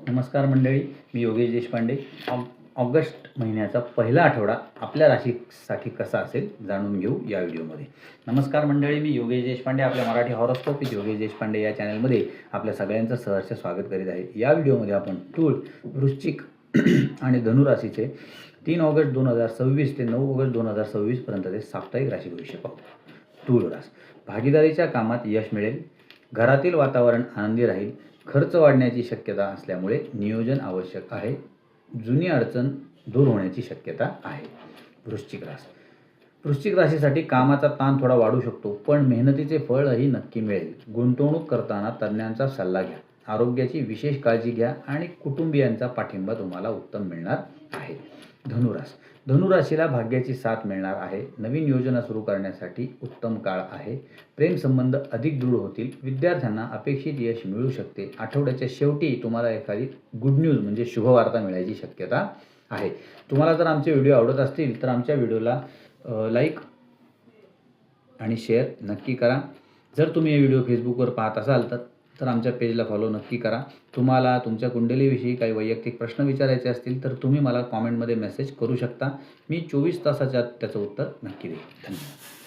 नमस्कार मंडळी, मी योगेश देशपांडे. ऑगस्ट महिन्याचा पहिला आठवडा आपल्या राशीसाठी कसा असेल जाणून घेऊ या व्हिडिओमध्ये. नमस्कार मंडळी, मी योगेश देशपांडे आपल्या मराठी हॉरोस्कोप विथ योगेश देशपांडे या चॅनलमध्ये आपल्या सगळ्यांचं सहर्ष स्वागत करीत आहे. या व्हिडिओमध्ये आपण तूळ, वृश्चिक आणि धनुराशीचे 3 ऑगस्ट 2026 ते 9 ऑगस्ट 2026 पर्यंतचे साप्ताहिक राशी भविष्य पाहू. तूळ रास, भागीदारीच्या कामात यश मिळेल, घरातील वातावरण आनंदी राहील, खर्च वाढण्याची शक्यता असल्यामुळे नियोजन आवश्यक आहे, जुनी अडचण दूर होण्याची शक्यता आहे. वृश्चिक राशीसाठी कामाचा ताण थोडा वाढू शकतो, पण मेहनतीचे फळही नक्की मिळेल. गुंतवणूक करताना तज्ज्ञांचा सल्ला घ्या, आरोग्याची विशेष काळजी घ्या आणि कुटुंबियांचा पाठिंबा तुम्हाला उत्तम मिळणार आहे. धनुराशीला भाग्याची साथ मिळणार आहे. नवीन योजना सुरू करण्यासाठी उत्तम काळ आहे. प्रेमसंबंध अधिक दृढ होतील. विद्यार्थ्यांना अपेक्षित यश मिळू शकते. आठवड्याच्या शेवटी तुम्हाला एखादी गुड न्यूज म्हणजे शुभवार्ता मिळायची शक्यता आहे. तुम्हाला जर आमचे व्हिडिओ आवडत असतील तर आमच्या व्हिडिओला लाईक आणि शेअर नक्की करा. जर तुम्ही हे व्हिडिओ फेसबुकवर पाहत असाल तर आमच्या पेजला फॉलो नक्की करा. तुम्हाला तुमच्या कुंडलीविषयी काही वैयक्तिक प्रश्न विचारायचे असतील तर तुम्ही मला कॉमेंटमध्ये मेसेज करू शकता. मी 24 तासाच्या त्याचं उत्तर नक्की देईन. धन्यवाद.